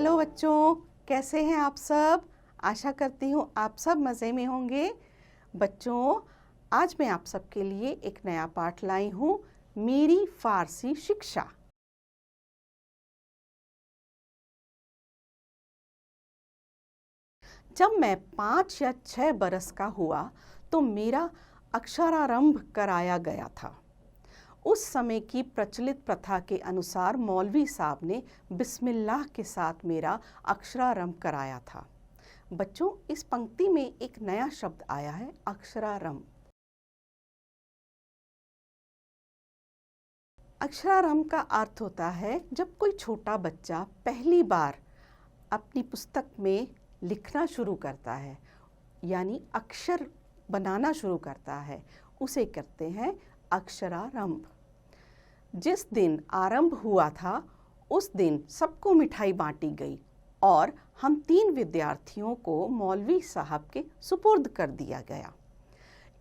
Hello बच्चों, कैसे हैं आप सब। आशा करती हूँ आप सब मज़े में होंगे। बच्चों, आज मैं आप सबके लिए एक नया पाठ लाई हूँ, मेरी फारसी शिक्षा। जब मैं 5 या 6 बरस का हुआ तो मेरा अक्षरारंभ कराया गया था। उस समय की प्रचलित प्रथा के अनुसार मौलवी साहब ने बिस्मिल्लाह के साथ मेरा अक्षरारंभ कराया था। बच्चों, इस पंक्ति में एक नया शब्द आया है, अक्षरारंभ। अक्षरारंभ का अर्थ होता है जब कोई छोटा बच्चा पहली बार अपनी पुस्तक में लिखना शुरू करता है, यानी अक्षर बनाना शुरू करता है, उसे कहते हैं अक्षरारंभ। जिस दिन आरंभ हुआ था उस दिन सबको मिठाई बांटी गई और हम 3 विद्यार्थियों को मौलवी साहब के सुपुर्द कर दिया गया।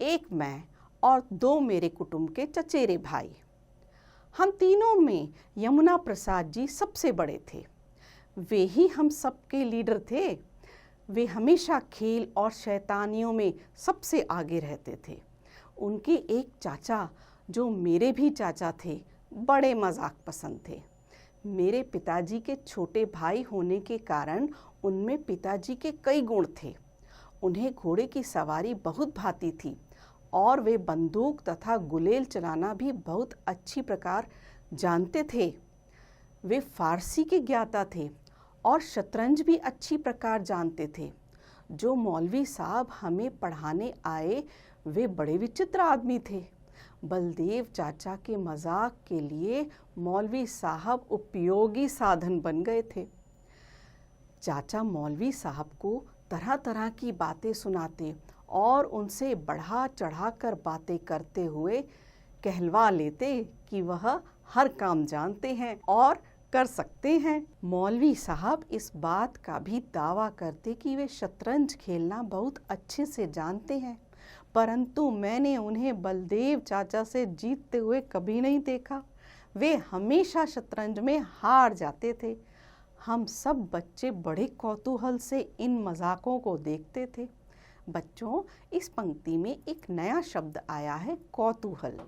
एक मैं और 2 मेरे कुटुंब के चचेरे भाई। हम तीनों में यमुना प्रसाद जी सबसे बड़े थे। वे ही हम सबके लीडर थे। वे हमेशा खेल और शैतानियों में सबसे आगे रहते थे। उनके एक चाचा, जो मेरे भी चाचा थे, बड़े मजाक पसंद थे। मेरे पिताजी के छोटे भाई होने के कारण उनमें पिताजी के कई गुण थे। उन्हें घोड़े की सवारी बहुत भाती थी और वे बंदूक तथा गुलेल चलाना भी बहुत अच्छी प्रकार जानते थे। वे फारसी के ज्ञाता थे और शतरंज भी अच्छी प्रकार जानते थे। जो मौलवी साहब हमें पढ़ाने आए वे बड़े विचित्र आदमी थे। बलदेव चाचा के मजाक के लिए मौलवी साहब उपयोगी साधन बन गए थे। चाचा मौलवी साहब को तरह तरह की बातें सुनाते और उनसे बढ़ा चढ़ाकर बातें करते हुए कहलवा लेते कि वह हर काम जानते हैं और कर सकते हैं। मौलवी साहब इस बात का भी दावा करते कि वे शतरंज खेलना बहुत अच्छे से जानते हैं, परंतु मैंने उन्हें बलदेव चाचा से जीतते हुए कभी नहीं देखा। वे हमेशा शतरंज में हार जाते थे। हम सब बच्चे बड़े कौतूहल से इन मजाकों को देखते थे। बच्चों, इस पंक्ति में एक नया शब्द आया है, कौतूहल।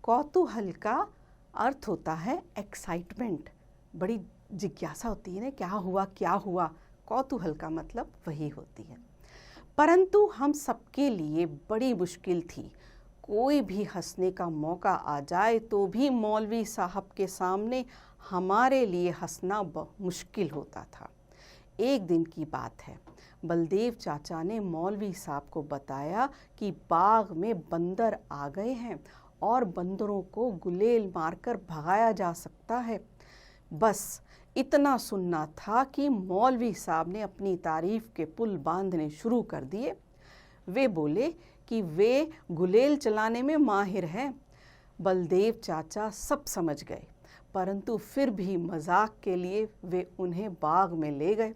कौतूहल का अर्थ होता है एक्साइटमेंट। बड़ी जिज्ञासा होती है ना, क्या हुआ क्या हुआ। कौतूहल का मतलब वही होती है। परंतु हम सबके लिए बड़ी मुश्किल थी। कोई भी हंसने का मौका आ जाए तो भी मौलवी साहब के सामने हमारे लिए हंसना मुश्किल होता था। एक दिन की बात है, बलदेव चाचा ने मौलवी साहब को बताया कि बाग में बंदर आ गए हैं और बंदरों को गुलेल मारकर भगाया जा सकता है। बस इतना सुनना था कि मौलवी साहब ने अपनी तारीफ के पुल बांधने शुरू कर दिए। वे बोले कि वे गुलेल चलाने में माहिर हैं। बलदेव चाचा सब समझ गए, परंतु फिर भी मजाक के लिए वे उन्हें बाग में ले गए।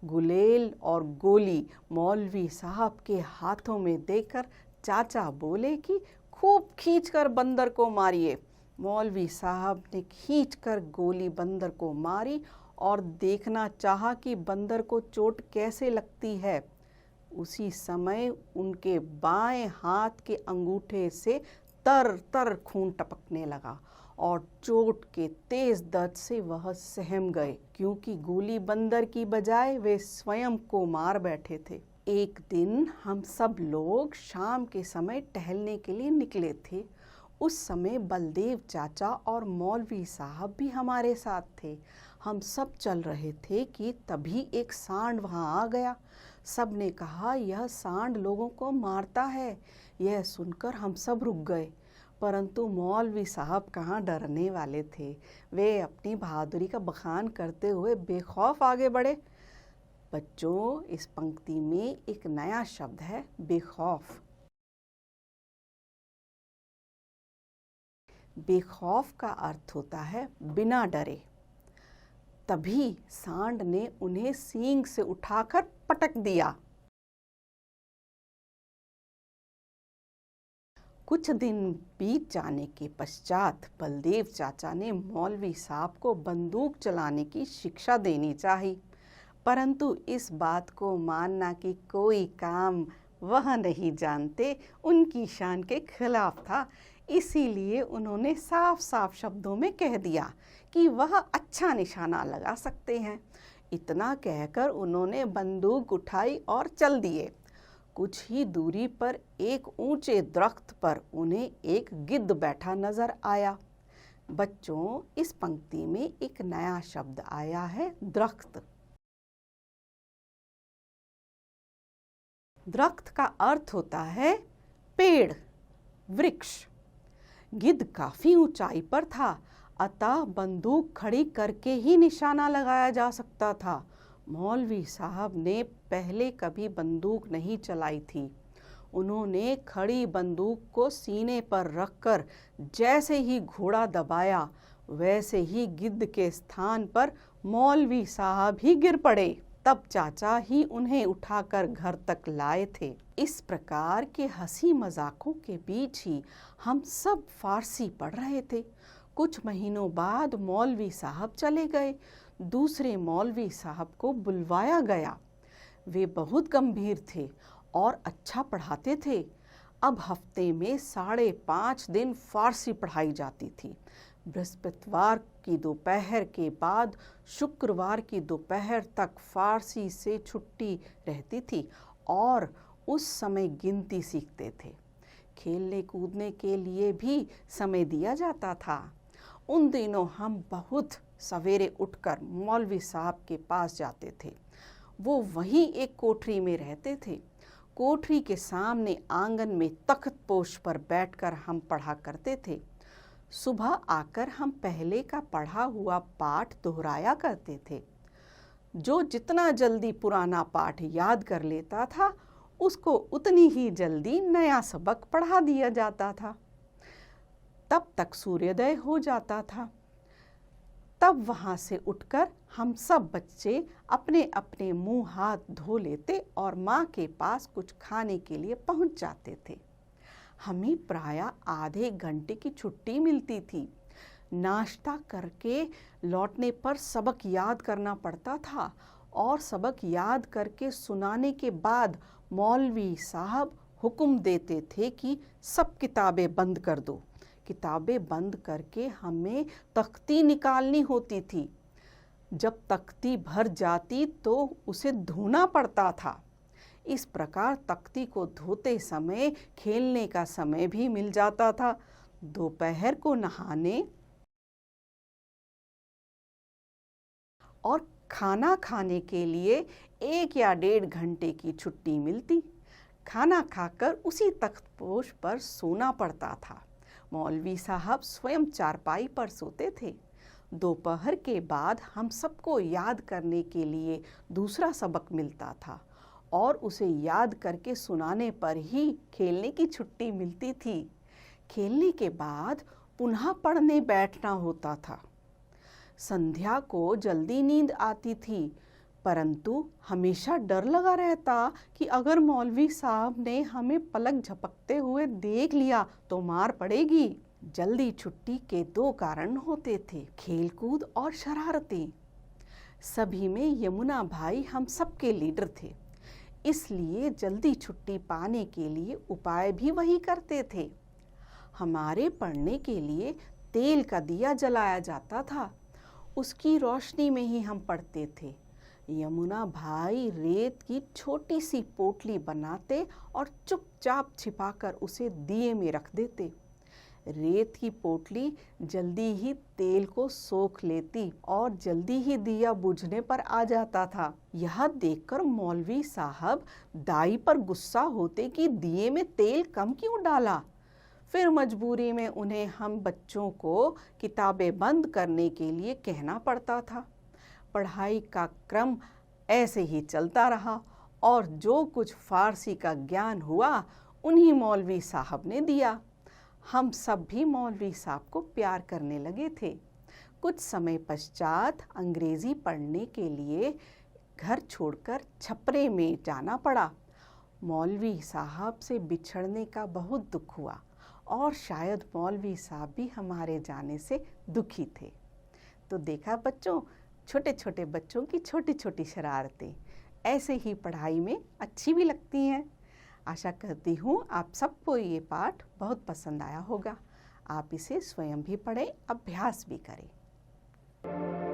गुलेल और गोली मौलवी साहब के हाथों में देकर चाचा बोले कि खूब खींचकर बंदर को मारिए। मौलवी साहब ने खींचकर गोली बंदर को मारी और देखना चाहा कि बंदर को चोट कैसे लगती है। उसी समय उनके बाएं हाथ के अंगूठे से तर तर खून टपकने लगा और चोट के तेज दर्द से वह सहम गए, क्योंकि गोली बंदर की बजाय वे स्वयं को मार बैठे थे। एक दिन हम सब लोग शाम के समय टहलने के लिए निकले थे। उस समय बलदेव चाचा और मौलवी साहब भी हमारे साथ थे। हम सब चल रहे थे कि तभी एक सांड वहाँ आ गया। सब ने कहा, यह सांड लोगों को मारता है। यह सुनकर हम सब रुक गए, परंतु मौलवी साहब कहाँ डरने वाले थे। वे अपनी बहादुरी का बखान करते हुए बेखौफ आगे बढ़े। बच्चों, इस पंक्ति में एक नया शब्द है, बेखौफ। बेखौफ का अर्थ होता है बिना डरे। तभी सांड ने उन्हें सींग से उठाकर पटक दिया। कुछ दिन बीत जाने के पश्चात बलदेव चाचा ने मौलवी साहब को बंदूक चलाने की शिक्षा देनी चाहिए, परंतु इस बात को मानना कि कोई काम वह नहीं जानते उनकी शान के खिलाफ था। इसीलिए उन्होंने साफ साफ शब्दों में कह दिया कि वह अच्छा निशाना लगा सकते हैं। इतना कहकर उन्होंने बंदूक उठाई और चल दिए। कुछ ही दूरी पर एक ऊंचे दरख्त पर उन्हें एक गिद्ध बैठा नजर आया। बच्चों, इस पंक्ति में एक नया शब्द आया है, दरख्त। दरख्त का अर्थ होता है पेड़, वृक्ष। गिद्ध काफी ऊंचाई पर था, अतः बंदूक खड़ी करके ही निशाना लगाया जा सकता था। मौलवी साहब ने पहले कभी बंदूक नहीं चलाई थी। उन्होंने खड़ी बंदूक को सीने पर रखकर जैसे ही घोड़ा दबाया, वैसे ही गिद्ध के स्थान पर मौलवी साहब ही गिर पड़े। तब चाचा ही उन्हें उठाकर घर तक लाए थे। इस प्रकार के हंसी मजाकों के बीच ही हम सब फारसी पढ़ रहे थे। कुछ महीनों बाद मौलवी साहब चले गए। दूसरे मौलवी साहब को बुलवाया गया। वे बहुत गंभीर थे और अच्छा पढ़ाते थे। अब हफ्ते में 5.5 दिन फारसी पढ़ाई जाती थी। बृहस्पतिवार की दोपहर के बाद शुक्रवार की दोपहर तक फारसी से छुट्टी रहती थी और उस समय गिनती सीखते थे। खेलने कूदने के लिए भी समय दिया जाता था। उन दिनों हम बहुत सवेरे उठकर मौलवी साहब के पास जाते थे। वो वहीं एक कोठरी में रहते थे। कोठरी के सामने आंगन में तख्त पोश पर बैठकर हम पढ़ा करते थे। सुबह आकर हम पहले का पढ़ा हुआ पाठ दोहराया करते थे। जो जितना जल्दी पुराना पाठ याद कर लेता था, उसको उतनी ही जल्दी नया सबक पढ़ा दिया जाता था। तब तक सूर्योदय हो जाता था। तब वहाँ से उठकर हम सब बच्चे अपने अपने मुंह हाथ धो लेते और माँ के पास कुछ खाने के लिए पहुँच जाते थे। हमें प्रायः आधे घंटे की छुट्टी मिलती थी। नाश्ता करके लौटने पर सबक याद करना पड़ता था और सबक याद करके सुनाने के बाद मौलवी साहब हुक्म देते थे कि सब किताबें बंद कर दो। किताबें बंद करके हमें तख्ती निकालनी होती थी। जब तख्ती भर जाती तो उसे धोना पड़ता था। इस प्रकार तख्ती को धोते समय खेलने का समय भी मिल जाता था। दोपहर को नहाने और खाना खाने के लिए 1 या 1.5 घंटे की छुट्टी मिलती। खाना खाकर उसी तख्तपोश पर सोना पड़ता था। मौलवी साहब स्वयं चारपाई पर सोते थे। दोपहर के बाद हम सबको याद करने के लिए दूसरा सबक मिलता था और उसे याद करके सुनाने पर ही खेलने की छुट्टी मिलती थी। खेलने के बाद पुनः पढ़ने बैठना होता था। संध्या को जल्दी नींद आती थी, परंतु हमेशा डर लगा रहता कि अगर मौलवी साहब ने हमें पलक झपकते हुए देख लिया तो मार पड़ेगी। जल्दी छुट्टी के 2 कारण होते थे, खेलकूद और शरारतें। सभी में यमुना भाई हम सबके लीडर थे, इसलिए जल्दी छुट्टी पाने के लिए उपाय भी वही करते थे। हमारे पढ़ने के लिए तेल का दिया जलाया जाता था। उसकी रोशनी में ही हम पढ़ते थे। यमुना भाई रेत की छोटी सी पोटली बनाते और चुपचाप छिपाकर उसे दिए में रख देते। रेत की पोटली जल्दी ही तेल को सोख लेती और जल्दी ही दिया बुझने पर आ जाता था। यह देखकर मौलवी साहब दाई पर गुस्सा होते कि दिए में तेल कम क्यों डाला। फिर मजबूरी में उन्हें हम बच्चों को किताबें बंद करने के लिए कहना पड़ता था। पढ़ाई का क्रम ऐसे ही चलता रहा और जो कुछ फारसी का ज्ञान हुआ उन्हीं मौलवी साहब ने दिया। हम सब भी मौलवी साहब को प्यार करने लगे थे। कुछ समय पश्चात अंग्रेजी पढ़ने के लिए घर छोड़कर छपरे में जाना पड़ा। मौलवी साहब से बिछड़ने का बहुत दुख हुआ और शायद मौलवी साहब भी हमारे जाने से दुखी थे। तो देखा बच्चों, छोटे छोटे बच्चों की छोटी छोटी शरारतें ऐसे ही पढ़ाई में अच्छी भी लगती हैं। आशा करती हूँ आप सबको ये पाठ बहुत पसंद आया होगा। आप इसे स्वयं भी पढ़ें, अभ्यास भी करें।